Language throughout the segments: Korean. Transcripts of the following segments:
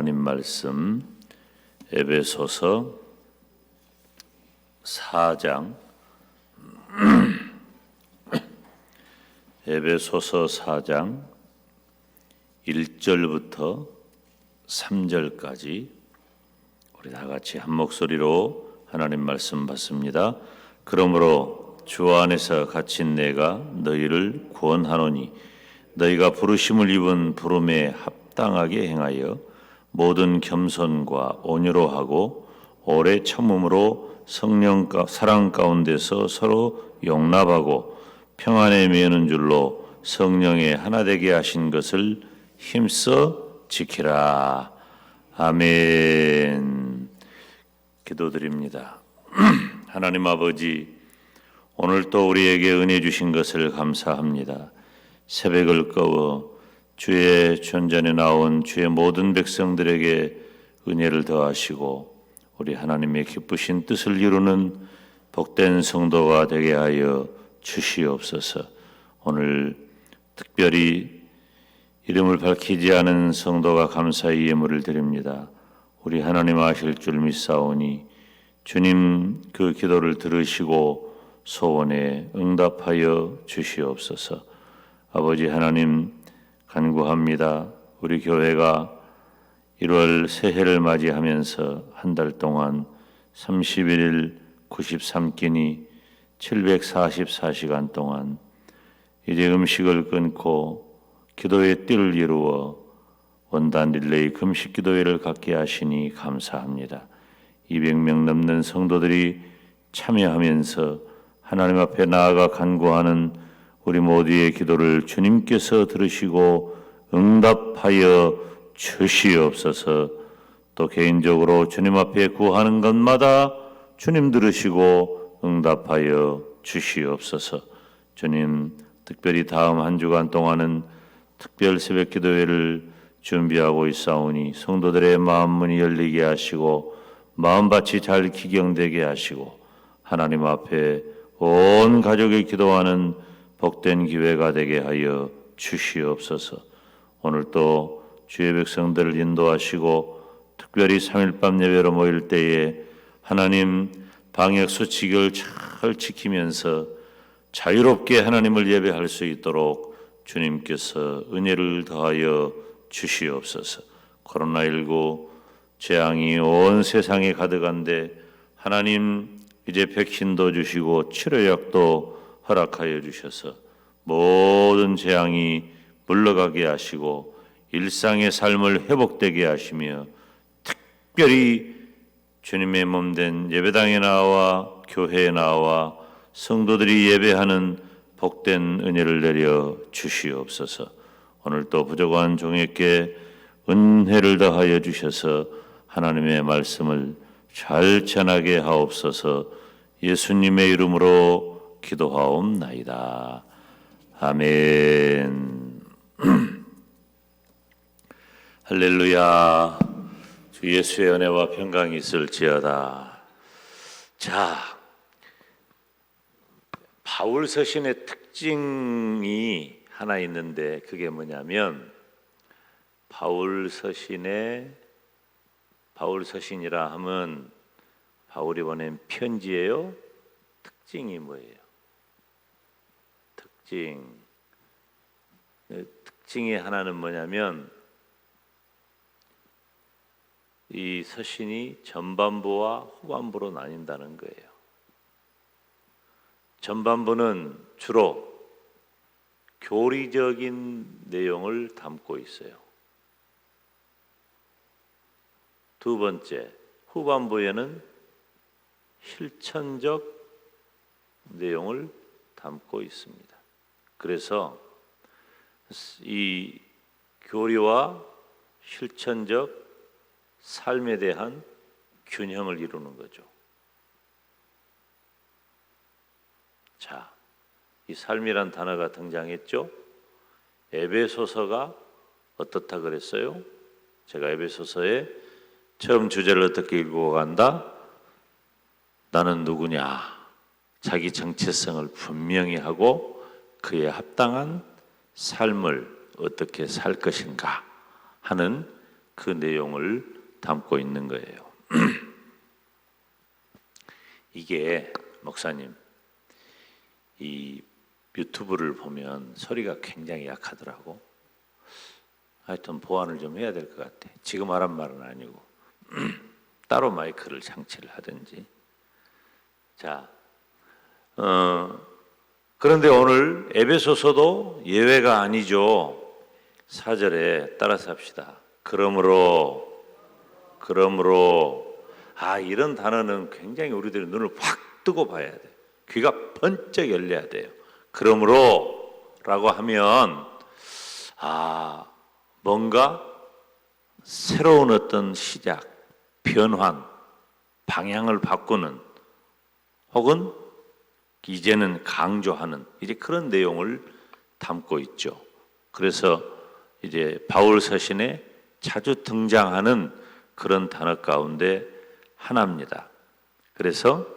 하나님 말씀 에베소서 4장 에베소서 4장 1절부터 3절까지 우리 다 같이 한 목소리로 하나님 말씀 받습니다. 그러므로 주 안에서 갇힌 내가 너희를 구원하노니 너희가 부르심을 입은 부름에 합당하게 행하여 모든 겸손과 온유로 하고 오래 참음으로 성령 사랑 가운데서 서로 용납하고 평안에 매는 줄로 성령의 하나 되게 하신 것을 힘써 지키라. 아멘. 기도드립니다. 하나님 아버지, 오늘 또 우리에게 은혜 주신 것을 감사합니다. 새벽을 꺼워 주의 전전에 나온 주의 모든 백성들에게 은혜를 더하시고 우리 하나님의 기쁘신 뜻을 이루는 복된 성도가 되게 하여 주시옵소서. 오늘 특별히 이름을 밝히지 않은 성도가 감사의 예물을 드립니다. 우리 하나님 아실 줄 믿사오니 주님 그 기도를 들으시고 소원에 응답하여 주시옵소서. 아버지 하나님 간구합니다. 우리 교회가 1월 새해를 맞이하면서 한 달 동안 31일 93끼니 744시간 동안 이제 음식을 끊고 기도의 띠를 이루어 원단 릴레이 금식 기도회를 갖게 하시니 감사합니다. 200명 넘는 성도들이 참여하면서 하나님 앞에 나아가 간구하는 우리 모두의 기도를 주님께서 들으시고 응답하여 주시옵소서. 또 개인적으로 주님 앞에 구하는 것마다 주님 들으시고 응답하여 주시옵소서. 주님, 특별히 다음 한 주간 동안은 특별 새벽 기도회를 준비하고 있사오니 성도들의 마음 문이 열리게 하시고 마음밭이 잘 기경되게 하시고 하나님 앞에 온 가족이 기도하는 복된 기회가 되게 하여 주시옵소서. 오늘 또 주의 백성들을 인도하시고 특별히 3일밤 예배로 모일 때에 하나님 방역 수칙을 잘 지키면서 자유롭게 하나님을 예배할 수 있도록 주님께서 은혜를 더하여 주시옵소서. 코로나19 재앙이 온 세상에 가득한데 하나님 이제 백신도 주시고 치료약도 허락하여 주셔서 모든 재앙이 물러가게 하시고 일상의 삶을 회복되게 하시며 특별히 주님의 몸된 예배당에 나와 교회에 나와 성도들이 예배하는 복된 은혜를 내려 주시옵소서. 오늘 또 부족한 종에게 은혜를 더하여 주셔서 하나님의 말씀을 잘 전하게 하옵소서. 예수님의 이름으로 기도하옵나이다. 아멘. 할렐루야. 주 예수의 은혜와 평강이 있을지어다. 자, 바울 서신의 특징이 하나 있는데 그게 뭐냐면 바울 서신이라 하면 바울이 보낸 편지예요. 특징이 뭐예요? 특징의 하나는 뭐냐면 이 서신이 전반부와 후반부로 나뉜다는 거예요. 전반부는 주로 교리적인 내용을 담고 있어요. 두 번째, 후반부에는 실천적 내용을 담고 있습니다. 그래서 이 교리와 실천적 삶에 대한 균형을 이루는 거죠. 자, 이 삶이란 단어가 등장했죠. 에베소서가 어떻다 그랬어요? 제가 에베소서의 처음 주제를 어떻게 읽고 간다? 나는 누구냐? 자기 정체성을 분명히 하고 그에 합당한 삶을 어떻게 살 것인가 하는 그 내용을 담고 있는 거예요. 이게 목사님, 이 유튜브를 보면 소리가 굉장히 약하더라고. 하여튼 보완을 좀 해야 될 것 같아. 지금 하란 말은 아니고 따로 마이크를 장치를 하든지. 자, 그런데 오늘 에베소서도 예외가 아니죠. 4절에 따라서 합시다. 그러므로 이런 단어는 굉장히 우리들이 눈을 확 뜨고 봐야 돼. 귀가 번쩍 열려야 돼요. 그러므로라고 하면 뭔가 새로운 어떤 시작, 변환, 방향을 바꾸는 혹은 이제는 강조하는 이제 그런 내용을 담고 있죠. 그래서 이제 바울 서신에 자주 등장하는 그런 단어 가운데 하나입니다. 그래서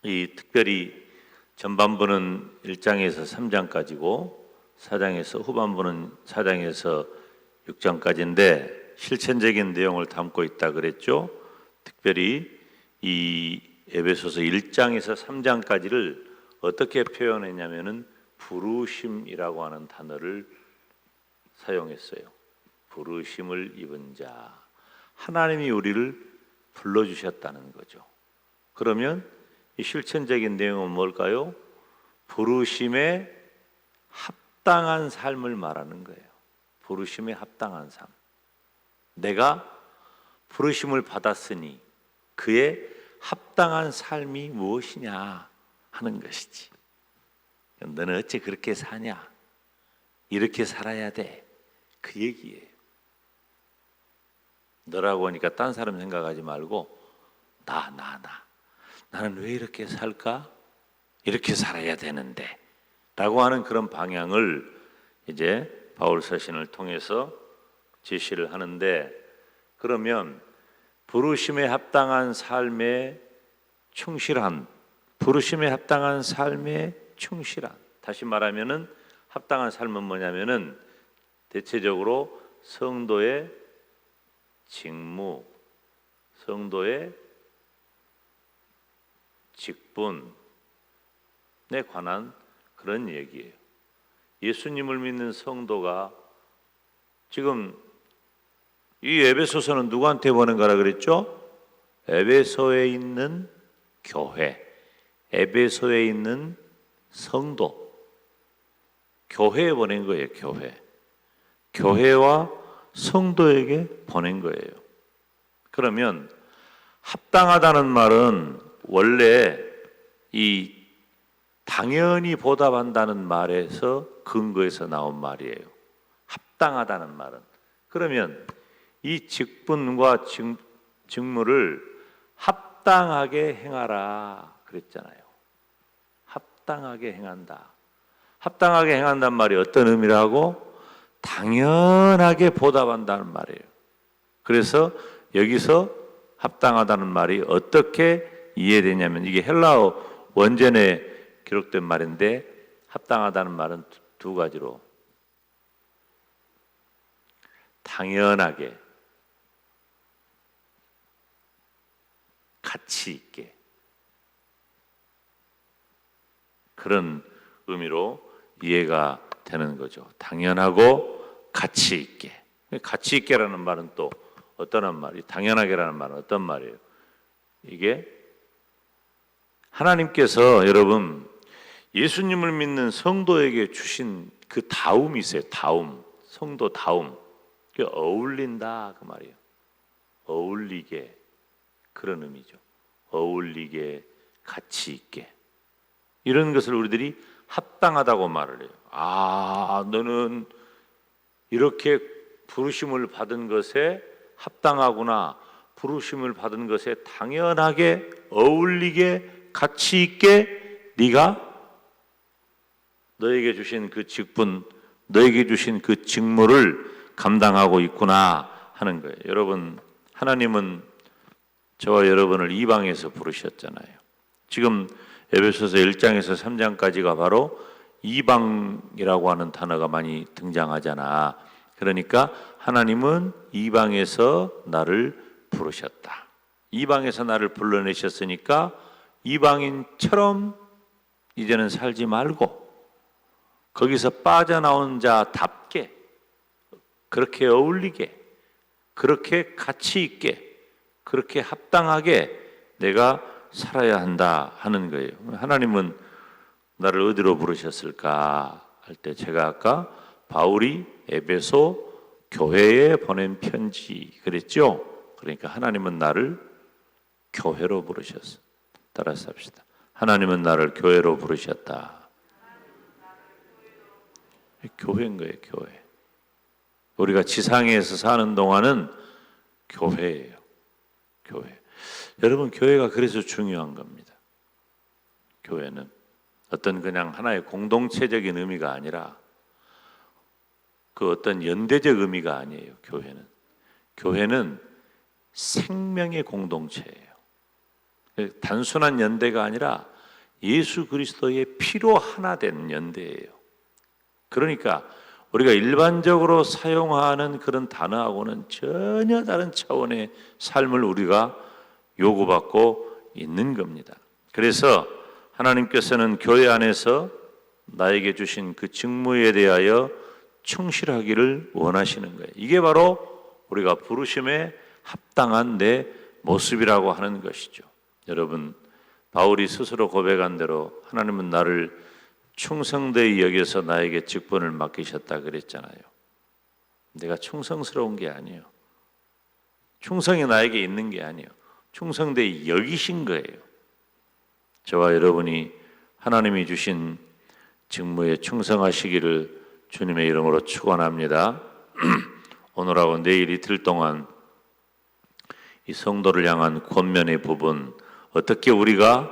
이 특별히 전반부는 1장에서 3장까지고 4장에서 후반부는 4장에서 6장까지인데 실천적인 내용을 담고 있다 그랬죠. 특별히 이 에베소서 1장에서 3장까지를 어떻게 표현했냐면은 부르심이라고 하는 단어를 사용했어요. 부르심을 입은 자. 하나님이 우리를 불러주셨다는 거죠. 그러면 이 실천적인 내용은 뭘까요? 부르심에 합당한 삶을 말하는 거예요. 부르심에 합당한 삶. 내가 부르심을 받았으니 그의 합당한 삶이 무엇이냐 하는 것이지. 너는 어째 그렇게 사냐? 이렇게 살아야 돼. 그 얘기예요. 너라고 하니까 딴 사람 생각하지 말고 나는 왜 이렇게 살까? 이렇게 살아야 되는데 라고 하는 그런 방향을 이제 바울 서신을 통해서 제시를 하는데, 그러면 부르심에 합당한 삶에 충실한, 부르심에 합당한 삶에 충실한, 다시 말하면은 합당한 삶은 뭐냐면은 대체적으로 성도의 직무, 성도의 직분에 관한 그런 얘기예요. 예수님을 믿는 성도가 지금 이 에베소서는 누구한테 보낸 거라 그랬죠? 에베소에 있는 교회, 에베소에 있는 성도, 교회에 보낸 거예요. 교회와 성도에게 보낸 거예요. 그러면 합당하다는 말은 원래 이 당연히 보답한다는 말에서 근거에서 나온 말이에요. 합당하다는 말은. 그러면 이 직분과 직무를 합당하게 행하라 그랬잖아요. 합당하게 행한다. 합당하게 행한다는 말이 어떤 의미라고? 당연하게 보답한다는 말이에요. 그래서 여기서 합당하다는 말이 어떻게 이해되냐면, 이게 헬라어 원전에 기록된 말인데 합당하다는 말은 두 가지로, 당연하게, 가치 있게, 그런 의미로 이해가 되는 거죠. 당연하고 가치 있게. 가치 있게라는 말은 또 어떤 말이, 당연하게라는 말은 어떤 말이에요? 이게 하나님께서 여러분 예수님을 믿는 성도에게 주신 그 다움이 있어요. 다움, 성도 다움. 그게 어울린다 그 말이에요. 어울리게, 그런 의미죠. 어울리게, 가치 있게. 이런 것을 우리들이 합당하다고 말을 해요. 너는 이렇게 부르심을 받은 것에 합당하구나. 부르심을 받은 것에 당연하게, 어울리게, 가치 있게 네가 너에게 주신 그 직분, 너에게 주신 그 직무를 감당하고 있구나 하는 거예요. 여러분, 하나님은 저와 여러분을 이방에서 부르셨잖아요. 지금 에베소서 1장에서 3장까지가 바로 이방이라고 하는 단어가 많이 등장하잖아. 그러니까 하나님은 이방에서 나를 부르셨다. 이방에서 나를 불러내셨으니까 이방인처럼 이제는 살지 말고 거기서 빠져나온 자답게 그렇게 어울리게 그렇게 가치 있게 그렇게 합당하게 내가 살아야 한다 하는 거예요. 하나님은 나를 어디로 부르셨을까 할 때 제가 아까 바울이 에베소 교회에 보낸 편지 그랬죠. 그러니까 하나님은 나를 교회로 부르셨어. 따라서 합시다. 하나님은 나를 교회로 부르셨다. 교회인 거예요, 교회. 우리가 지상에서 사는 동안은 교회예요. 교회. 여러분, 교회가 그래서 중요한 겁니다. 교회는 어떤 그냥 하나의 공동체적인 의미가 아니라 그 어떤 연대적 의미가 아니에요. 교회는 생명의 공동체예요. 단순한 연대가 아니라 예수 그리스도의 피로 하나 된 연대예요. 그러니까 우리가 일반적으로 사용하는 그런 단어하고는 전혀 다른 차원의 삶을 우리가 요구받고 있는 겁니다. 그래서 하나님께서는 교회 안에서 나에게 주신 그 직무에 대하여 충실하기를 원하시는 거예요. 이게 바로 우리가 부르심에 합당한 내 모습이라고 하는 것이죠. 여러분, 바울이 스스로 고백한 대로 하나님은 나를 충성되이 여겨서 나에게 직분을 맡기셨다 그랬잖아요. 내가 충성스러운 게 아니에요. 충성이 나에게 있는 게 아니에요. 충성되이 여기신 거예요. 저와 여러분이 하나님이 주신 직무에 충성하시기를 주님의 이름으로 축원합니다. 오늘하고 내일 이틀 동안 이 성도를 향한 권면의 부분, 어떻게 우리가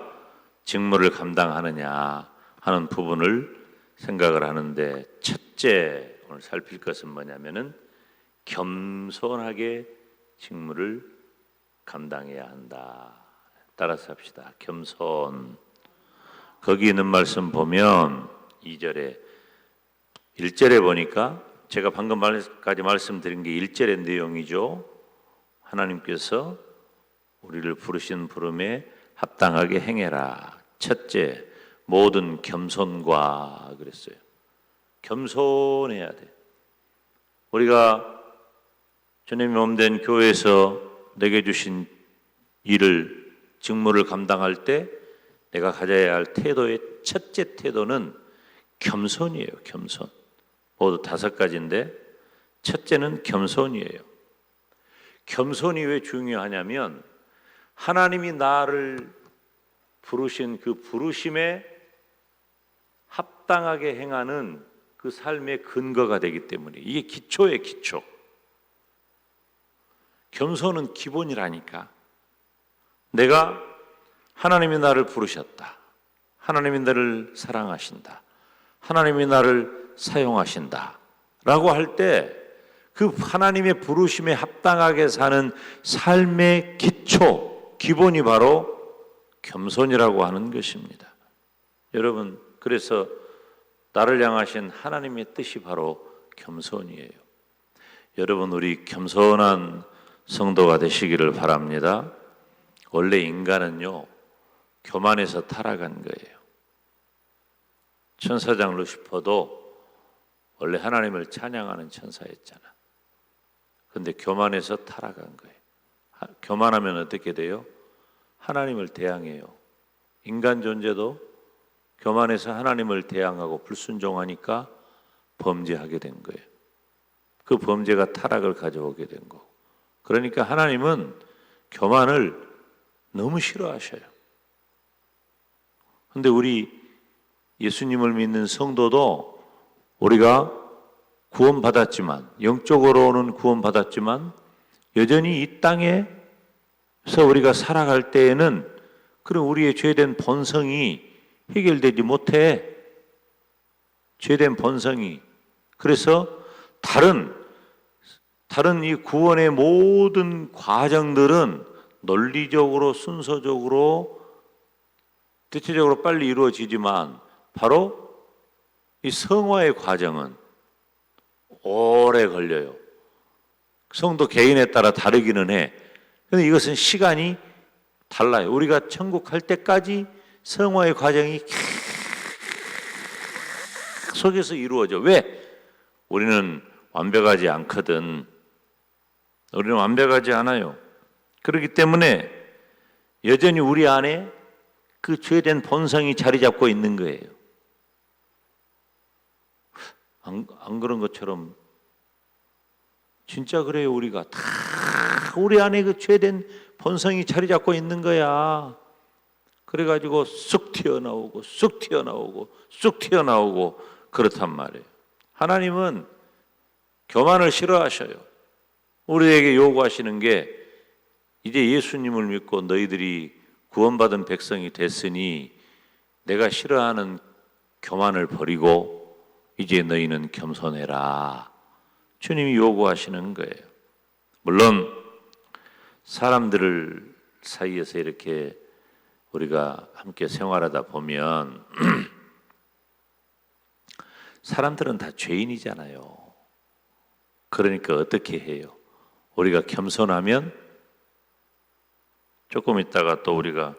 직무를 감당하느냐 하는 부분을 생각을 하는데, 첫째 오늘 살필 것은 뭐냐면은 겸손하게 직무를 감당해야 한다. 따라서 합시다. 겸손. 거기 있는 말씀 보면 2절에 1절에 보니까 제가 방금 말까지 말씀드린 게 1절의 내용이죠. 하나님께서 우리를 부르신 부름에 합당하게 행해라. 첫째, 모든 겸손과 그랬어요. 겸손해야 돼. 우리가 주님의 몸된 교회에서 내게 주신 일을 직무를 감당할 때 내가 가져야 할 태도의 첫째 태도는 겸손이에요. 겸손. 모두 5가지인데 첫째는 겸손이에요. 겸손이 왜 중요하냐면 하나님이 나를 부르신 그 부르심에 합당하게 행하는 그 삶의 근거가 되기 때문에 이게 기초예요. 기초. 겸손은 기본이라니까. 내가 하나님이 나를 부르셨다. 하나님이 나를 사랑하신다. 하나님이 나를 사용하신다. 라고 할 때 그 하나님의 부르심에 합당하게 사는 삶의 기초, 기본이 바로 겸손이라고 하는 것입니다. 여러분, 그래서 나를 향하신 하나님의 뜻이 바로 겸손이에요. 여러분, 우리 겸손한 성도가 되시기를 바랍니다. 원래 인간은요, 교만에서 타락한 거예요. 천사장 루시퍼도 원래 하나님을 찬양하는 천사였잖아. 그런데 교만에서 타락한 거예요. 교만하면 어떻게 돼요? 하나님을 대항해요. 인간 존재도 교만해서 하나님을 대항하고 불순종하니까 범죄하게 된 거예요. 그 범죄가 타락을 가져오게 된 거고. 그러니까 하나님은 교만을 너무 싫어하셔요. 그런데 우리 예수님을 믿는 성도도 우리가 구원받았지만, 영적으로는 구원받았지만 여전히 이 땅에서 우리가 살아갈 때에는 그런 우리의 죄된 본성이 해결되지 못해. 죄된 본성이. 그래서 다른 이 구원의 모든 과정들은 논리적으로 순서적으로 대체적으로 빨리 이루어지지만 바로 이 성화의 과정은 오래 걸려요. 성도 개인에 따라 다르기는 해. 근데 이것은 시간이 달라요. 우리가 천국 갈 때까지 성화의 과정이 속에서 이루어져. 왜? 우리는 완벽하지 않거든. 우리는 완벽하지 않아요. 그렇기 때문에 여전히 우리 안에 그 죄된 본성이 자리 잡고 있는 거예요. 안 그런 것처럼 진짜 그래요. 우리가 다 우리 안에 그 죄된 본성이 자리 잡고 있는 거야. 그래가지고 쑥 튀어나오고 쑥 튀어나오고 쑥 튀어나오고 그렇단 말이에요. 하나님은 교만을 싫어하셔요. 우리에게 요구하시는 게 이제 예수님을 믿고 너희들이 구원받은 백성이 됐으니 내가 싫어하는 교만을 버리고 이제 너희는 겸손해라. 주님이 요구하시는 거예요. 물론 사람들을 사이에서 이렇게 우리가 함께 생활하다 보면 사람들은 다 죄인이잖아요. 그러니까 어떻게 해요? 우리가 겸손하면 조금 있다가 또 우리가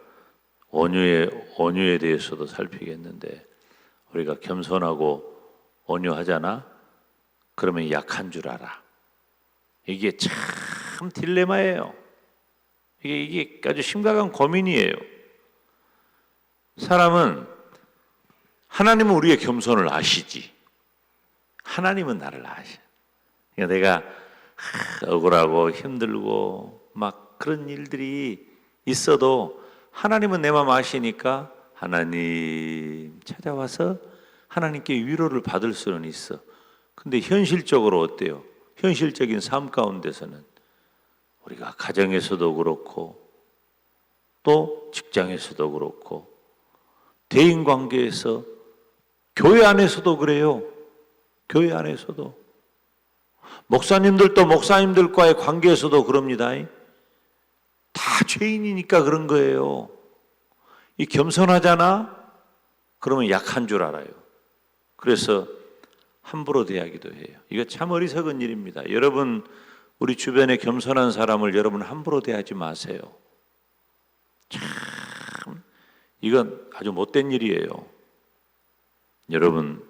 온유에 대해서도 살피겠는데 우리가 겸손하고 온유하잖아? 그러면 약한 줄 알아. 이게 참 딜레마예요. 이게 아주 심각한 고민이에요. 사람은 하나님은 우리의 겸손을 아시지. 하나님은 나를 아셔. 그러니까 내가 억울하고 힘들고 막 그런 일들이 있어도 하나님은 내 마음 아시니까 하나님 찾아와서 하나님께 위로를 받을 수는 있어. 근데 현실적으로 어때요? 현실적인 삶 가운데서는 우리가 가정에서도 그렇고 또 직장에서도 그렇고 대인관계에서 교회 안에서도 그래요. 교회 안에서도 목사님들도 목사님들과의 관계에서도 그럽니다. 다 죄인이니까 그런 거예요. 이 겸손하잖아? 그러면 약한 줄 알아요. 그래서 함부로 대하기도 해요. 이거 참 어리석은 일입니다. 여러분, 우리 주변에 겸손한 사람을 여러분 함부로 대하지 마세요. 참 이건 아주 못된 일이에요. 여러분,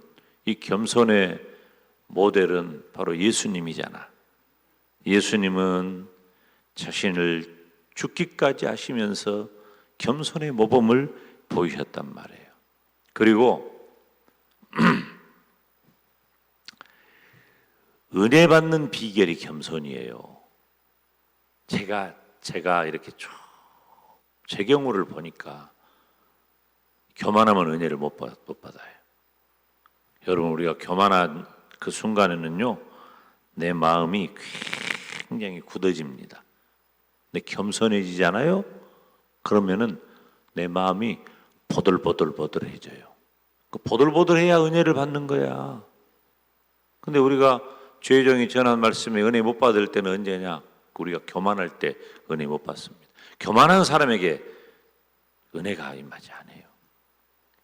이 겸손의 모델은 바로 예수님이잖아. 예수님은 자신을 죽기까지 하시면서 겸손의 모범을 보이셨단 말이에요. 그리고 은혜 받는 비결이 겸손이에요. 제가 이렇게 쭉 제 경우를 보니까 교만하면 은혜를 못 받아요. 여러분, 우리가 교만한 그 순간에는요, 내 마음이 굉장히 굳어집니다. 근데 겸손해지잖아요? 그러면은 내 마음이 보들보들해져요. 그 보들보들해야 은혜를 받는 거야. 근데 우리가 주혜정이 전한 말씀에 은혜 못 받을 때는 언제냐? 우리가 교만할 때 은혜 못 받습니다. 교만한 사람에게 은혜가 임하지 않아요.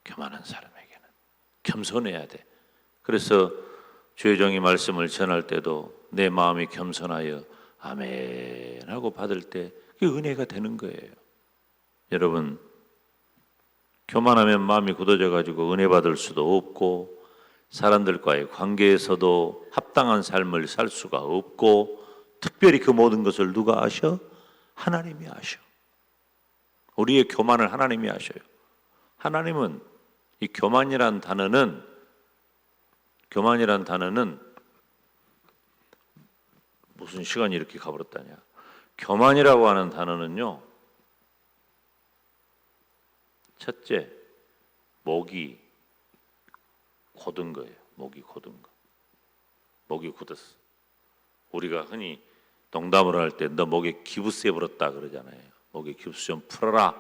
교만한 사람에게는 겸손해야 돼. 그래서 주혜정이 말씀을 전할 때도 내 마음이 겸손하여 아멘 하고 받을 때 그게 은혜가 되는 거예요. 여러분, 교만하면 마음이 굳어져 가지고 은혜 받을 수도 없고 사람들과의 관계에서도 합당한 삶을 살 수가 없고, 특별히 그 모든 것을 누가 아셔? 하나님이 아셔. 우리의 교만을 하나님이 아셔요. 하나님은 이 교만이란 단어는 무슨 시간이 이렇게 가버렸다냐. 교만이라고 하는 단어는요, 첫째, 목이 곧은 거예요. 목이 곧은 거. 목이 굳었어. 우리가 흔히 농담을 할 때 너 목에 기부세 불었다 그러잖아요. 목에 기부세 좀 풀어라.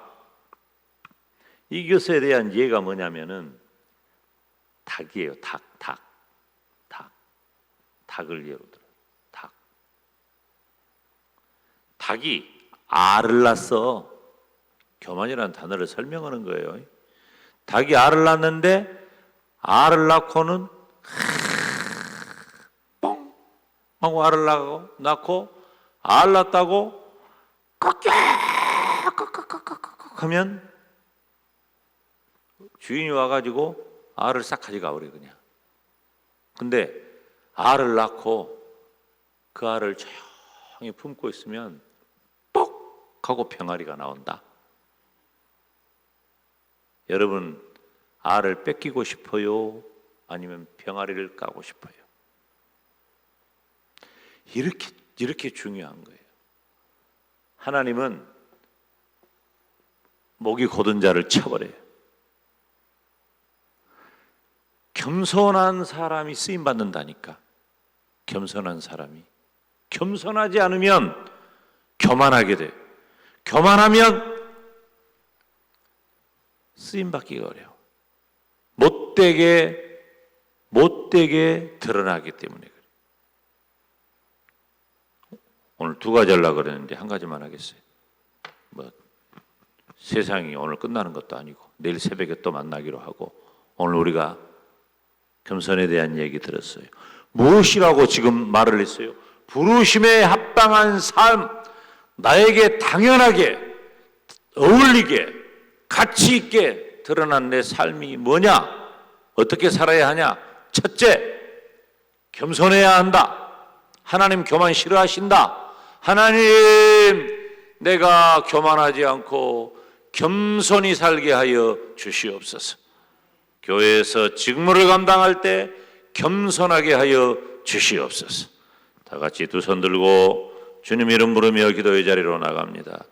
이것에 대한 예가 뭐냐면은 닭이에요. 닭을 예로 들어. 닭이 알을 낳았어. 교만이라는 단어를 설명하는 거예요. 닭이 알을 낳았는데 알을 낳고는 뻥 하고 알을 낳고 알 낳았다고 꺽꺽꺽꺽꺽꺽 하면 주인이 와가지고 알을 싹 가져가 버려 그냥. 근데 알을 낳고 그 알을 조용히 품고 있으면 뻑 하고 병아리가 나온다. 여러분 알을 뺏기고 싶어요? 아니면 병아리를 까고 싶어요? 이렇게 중요한 거예요. 하나님은 목이 곧은 자를 쳐버려요. 겸손한 사람이 쓰임 받는다니까. 겸손한 사람이. 겸손하지 않으면 교만하게 돼. 교만하면 쓰임 받기가 어려워. 못되게 드러나기 때문에 그래. 오늘 두 가지 하려고 그랬는데 한 가지만 하겠어요. 세상이 오늘 끝나는 것도 아니고 내일 새벽에 또 만나기로 하고, 오늘 우리가 겸손에 대한 얘기 들었어요. 무엇이라고 지금 말을 했어요? 부르심에 합당한 삶, 나에게 당연하게 어울리게 가치 있게 드러난 내 삶이 뭐냐? 어떻게 살아야 하냐? 첫째, 겸손해야 한다. 하나님 교만 싫어하신다. 하나님, 내가 교만하지 않고 겸손히 살게 하여 주시옵소서. 교회에서 직무를 감당할 때 겸손하게 하여 주시옵소서. 다 같이 두 손 들고 주님 이름 부르며 기도의 자리로 나갑니다.